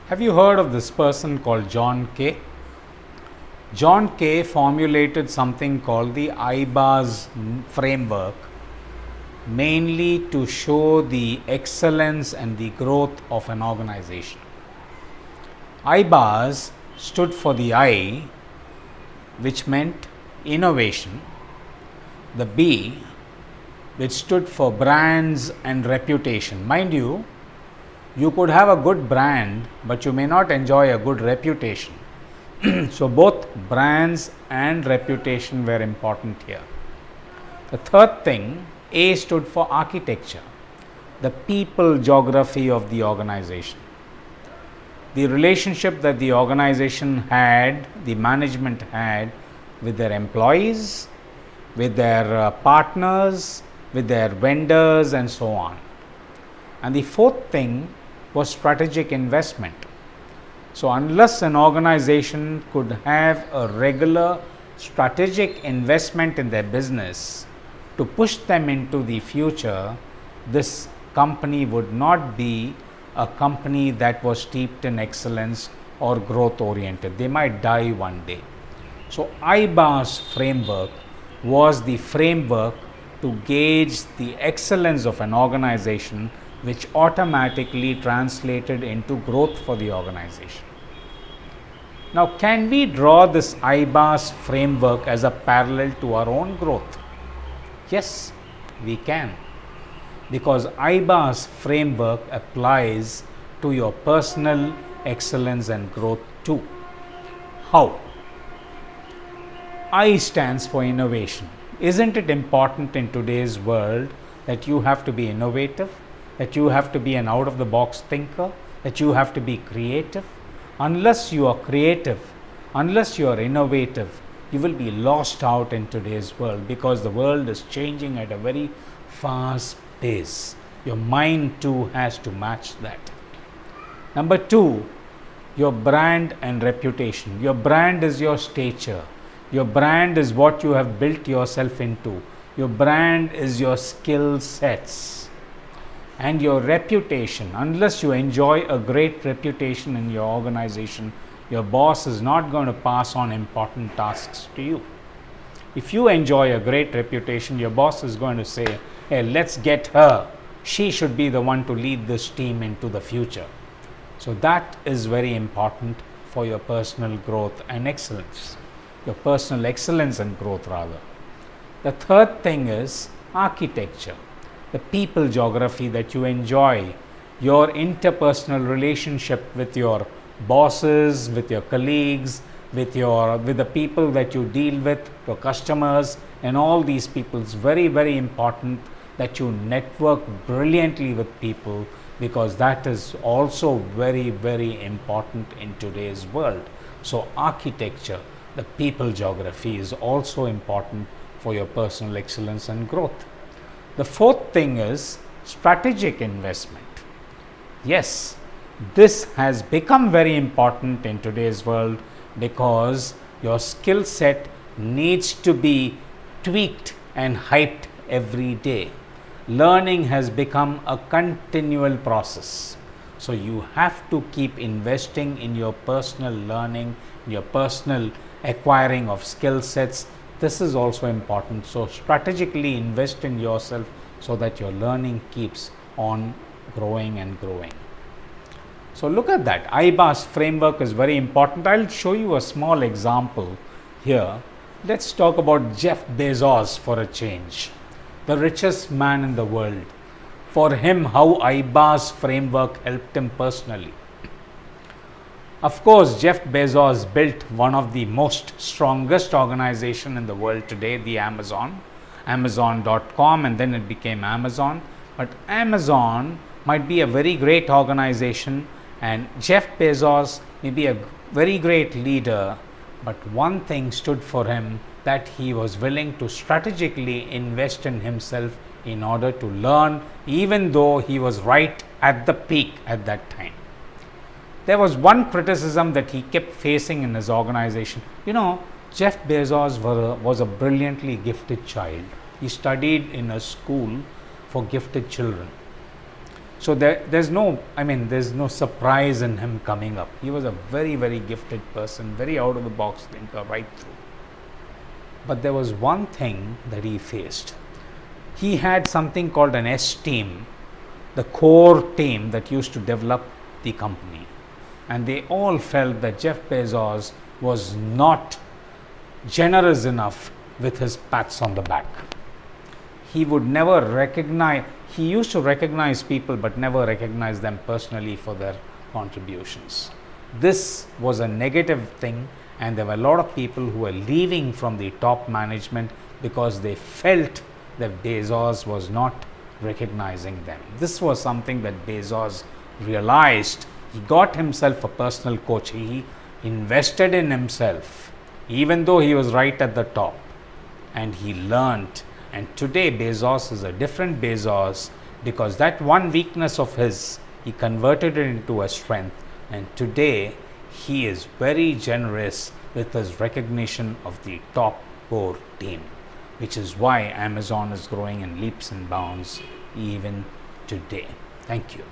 Have you heard of this person called John Kay? John Kay formulated something called the IBAS framework, mainly to show the excellence and the growth of an organization. IBAS stood for the I, which meant innovation, the B, which stood for brands and reputation. Mind you, you could have a good brand, but you may not enjoy a good reputation. So both brands and reputation were important here. The third thing, A, stood for architecture, the people geography of the organization. The relationship that the organization had, the management had with their employees, with their partners, with their vendors, and so on. And the fourth thing was strategic investment. So unless an organization could have a regular strategic investment in their business to push them into the future, this company would not be a company that was steeped in excellence or growth oriented. They might die one day. So IBAS framework was the framework to gauge the excellence of an organization, which automatically translated into growth for the organization. Now, can we draw this IBAS framework as a parallel to our own growth? Yes, we can, because IBAS framework applies to your personal excellence and growth too. How? I stands for innovation. Isn't it important in today's world that you have to be innovative, that you have to be an out-of-the-box thinker, that you have to be creative? Unless you are creative, unless you are innovative, you will be lost out in today's world, because the world is changing at a very fast pace. Your mind too has to match that. Number two, your brand and reputation. Your brand is your stature. Your brand is what you have built yourself into. Your brand is your skill sets. And your reputation, unless you enjoy a great reputation in your organization, your boss is not going to pass on important tasks to you. If you enjoy a great reputation, your boss is going to say, hey, let's get her. She should be the one to lead this team into the future. So that is very important for your personal growth and excellence. Your personal excellence and growth, rather. The third thing is architecture, the people geography that you enjoy, your interpersonal relationship with your bosses, with your colleagues, with the people that you deal with, your customers, and all these people. It's very, very important that you network brilliantly with people, because that is also very, very important in today's world. So architecture, the people geography, is also important for your personal excellence and growth. The fourth thing is strategic investment. Yes, this has become very important in today's world, because your skill set needs to be tweaked and hyped every day. Learning has become a continual process. So you have to keep investing in your personal learning, your personal acquiring of skill sets. This is also important. So strategically invest in yourself so that your learning keeps on growing and growing. So look at that. IBAS framework is very important. I'll show you a small example here. Let's talk about Jeff Bezos for a change, the richest man in the world. For him, how IBAS framework helped him personally. Of course, Jeff Bezos built one of the most strongest organization in the world today, the Amazon.com, and then it became Amazon. But Amazon might be a very great organization, and Jeff Bezos may be a very great leader, but one thing stood for him, that he was willing to strategically invest in himself in order to learn, even though he was right at the peak at that time. There was one criticism that he kept facing in his organization. Jeff Bezos was a brilliantly gifted child. He studied in a school for gifted children. So there's no surprise in him coming up. He was a very, very gifted person, very out of the box thinker right through. But there was one thing that he faced. He had something called an S team, the core team that used to develop the company. And they all felt that Jeff Bezos was not generous enough with his pats on the back. He would never recognize, he used to recognize people but never recognize them personally for their contributions. This was a negative thing, and there were a lot of people who were leaving from the top management because they felt that Bezos was not recognizing them. This was something that Bezos realized. He got himself a personal coach. He invested in himself, even though he was right at the top, and he learned. And today Bezos is a different Bezos, because that one weakness of his, he converted it into a strength, and today he is very generous with his recognition of the top core team, which is why Amazon is growing in leaps and bounds even today. Thank you.